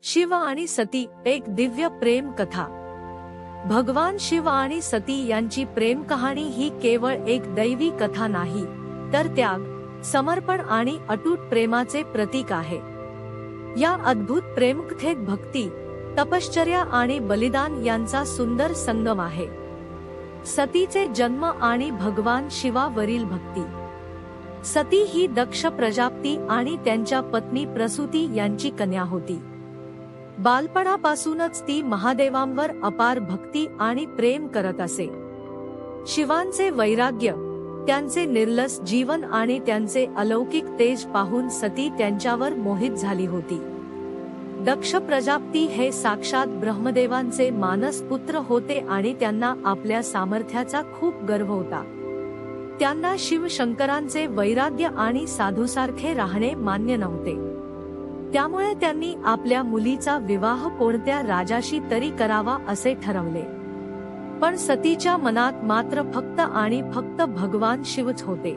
शिव आणि सती एक दिव्य प्रेम कथा। भगवान शिव आणि सती यांची प्रेम कहाणी ही केवळ एक दैवी कथा नाही, तर त्याग, समर्पण आणि अटूट प्रेमाचे प्रतीक आहे। या अद्भुत प्रेमकथेत भक्ती, तपश्चर्या आणि बलिदान यांचा सुंदर संगम आहे। सतीचे जन्म आणि भगवान शिवावरील भक्ती। सती ही दक्ष प्रजापती आणि त्यांच्या पत्नी प्रसूती यांची कन्या होती। बालपणापासूनच ती महादेवांवर अपार भक्ती आणि प्रेम करत असे। शिवांचे वैराग्य, त्यांचे निर्लस जीवन आणि त्यांचे अलौकिक तेज पाहून सती त्यांच्यावर मोहित झाली होती। दक्ष प्रजापती हे साक्षात ब्रह्मदेवांचे मानस पुत्र होते आणि त्यांना आपल्या सामर्थ्याचा खूप गर्व होता। त्यांना शिव शंकरांचे वैराग्य आणि साधूसारखे राहणे मान्य नव्हते। त्यामुळे त्यांनी आपल्या मुलीचा विवाह कोणत्या राजाशी तरी करावा असे ठरवले। पण सतीच्या मनात मात्र फक्त आणि फक्त भगवान शिवच होते।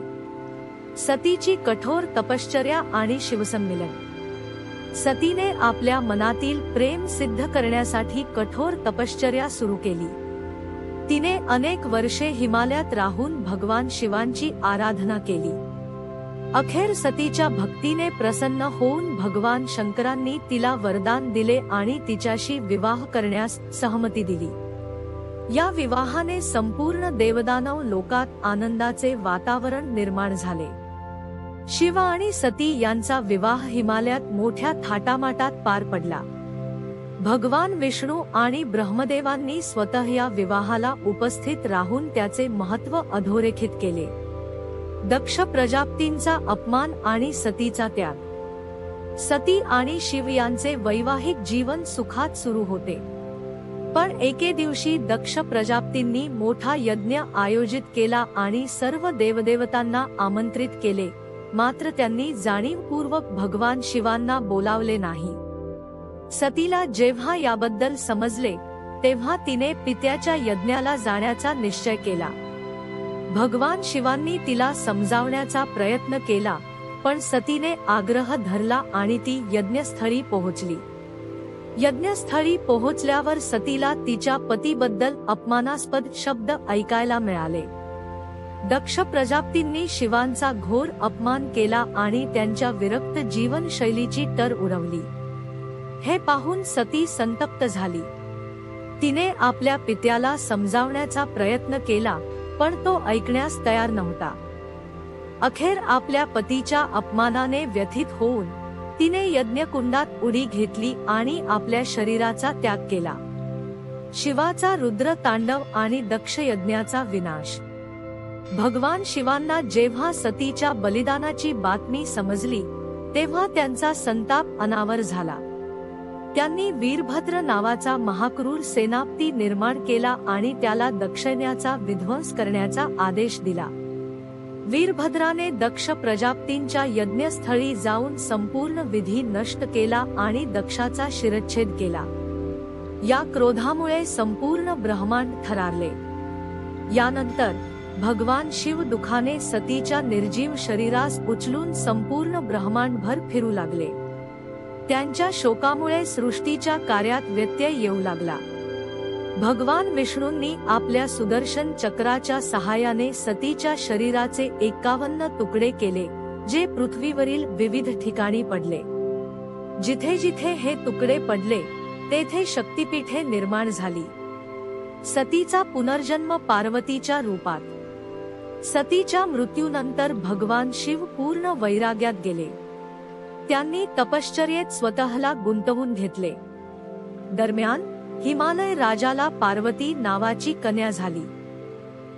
सतीची कठोर तपश्चर्या आणि शिवसंमिलन। सतीने आपल्या मनातील प्रेम सिद्ध करण्यासाठी कठोर तपश्चर्या सुरू केली। तिने अनेक वर्षे हिमालयात राहून भगवान शिवांची आराधना केली। अखेर सतीच्या भक्तीने प्रसन्न होऊन भगवान शंकरांनी तिला वरदान दिले आणि तिच्याशी विवाह करण्यास सहमती दिली। या विवाहाने संपूर्ण देवदानव लोकात आनंदाचे वातावरण निर्माण झाले। शिव आणि सती यांचा विवाह हिमालयात मोठ्या थाटामाटात पार पडला। भगवान विष्णू आणि ब्रह्मदेवांनी स्वतः या विवाहाला उपस्थित राहून त्याचे महत्त्व अधोरेखित केले। दक्ष प्रजापतींचा अपमान आणि सतीचा त्याग। सती आणि शिव यांचे वैवाहिक जीवन सुखात सुरू होते। पण एके दिवशी दक्ष प्रजापतींनी मोठा यज्ञ आयोजित केला आणि सर्व देवदेवतांना आमंत्रित केले, मात्र त्यांनी जाणीवपूर्वक भगवान शिवांना बोलावले नाही। सतीला जेव्हा याबद्दल समजले, तेव्हा तिने पित्याच्या यज्ञाला जाण्याचा निश्चय केला। भगवान शिवांनी तिला समजावण्याचा प्रयत्न केला, पण सतीने आग्रह धरला आणि ती यज्ञस्थळी पोहोचली। यज्ञस्थळी पोहोचल्यावर सतीला तिच्या पतीबद्दल अपमानास्पद शब्द ऐकायला मिळाले। दक्ष प्रजापतींनी शिवांचा घोर अपमान केला आणि त्यांच्या विरक्त जीवनशैलीची टर उडवली। हे पाहून सती संतप्त झाली। तिने आपल्या पित्याला समजावण्याचा प्रयत्न केला, पण तो ऐकण्यास तयार नव्हता। अखेर आपल्या पतीच्या अपमानाने व्यथित होऊन तिने यज्ञकुंडात उडी घेतली आणि आपल्या शरीराचा त्याग केला। शिवाचा रुद्र तांडव आणि दक्ष यज्ञाचा विनाश। भगवान शिवांना जेव्हा सतीच्या बलिदानाची बातमी समजली, तेव्हा त्यांचा संताप अनावर झाला। त्यांनी वीरभद्र नावाचा महाक्रूर सेनापती निर्माण केला आणि त्याला दक्षयज्ञाचा विध्वंस करण्याचा आदेश दिला। वीरभद्राने दक्ष प्रजापतींच्या यज्ञस्थळी जाऊन संपूर्ण विधी नष्ट केला आणि दक्षाचा शिरच्छेद केला। या क्रोधामुळे संपूर्ण ब्रह्मांड थरारले। यानंतर भगवान शिव दुखाने सतीच्या निर्जीव शरीरास उचलून संपूर्ण ब्रह्मांडभर फिरू लागले। त्यांच्या शोकामुळे सृष्टीच्या कार्यात व्यत्यय येऊ लागला। भगवान विष्णूंनी आपल्या सुदर्शन चक्राच्या सहाय्याने सतीच्या शरीराचे 51 तुकडे केले, जे पृथ्वीवरील विविध ठिकाणी पडले। जिथे जिथे हे तुकडे पडले, तेथे शक्तिपीठे निर्माण झाली। सतीचा पुनर्जन्म पार्वतीच्या रूपात। सतीच्या मृत्यूनंतर भगवान शिव पूर्ण वैराग्यात गेले। त्यांनी तपश्चर्येत स्वतःला गुंतवून घेतले। दरम्यान हिमालय राजाला पार्वती नावाची कन्या झाली।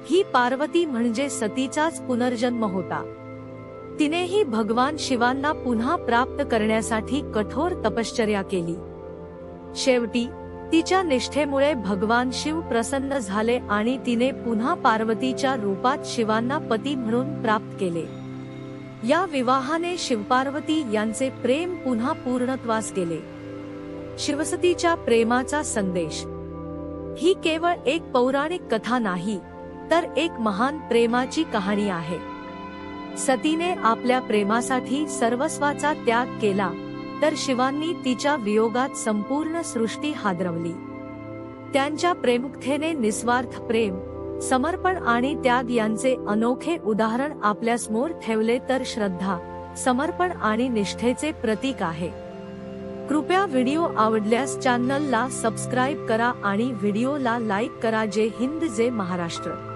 ही पार्वती म्हणजे सतीचाच पुनर्जन्म होता। तिनेही भगवान शिवांना पुन्हा प्राप्त करण्यासाठी कठोर तपश्चर्या केली। शेवटी तिच्या निष्ठेमुळे भगवान शिव प्रसन्न झाले आणि तिने पुन्हा पार्वतीच्या रूपात शिवांना पती म्हणून प्राप्त केले। या विवाहाने शिवपार्वती यांचे प्रेम पुन्हा पूर्णत्वास गेले। शिवसतीच्या प्रेमाचा संदेश। ही केवळ एक पौराणिक कथा नाही, तर एक महान प्रेमाची कहाणी आहे। सतीने आपल्या प्रेमासाठी सर्वस्वाचा त्याग केला, तर शिवांनी तिच्या वियोगात संपूर्ण सृष्टी हादरवली. त्यांच्या प्रेमकथेने निस्वार्थ प्रेम, समर्पण आणि त्याग यांचे अनोखे उदाहरण आपल्यासमोर ठेवले तर श्रद्धा, समर्पण आणि निष्ठेचे प्रतीक आहे. कृपया व्हिडिओ आवडल्यास चॅनलला सबस्क्राईब करा आणि व्हिडिओला लाईक करा. जय हिंद, जय महाराष्ट्र.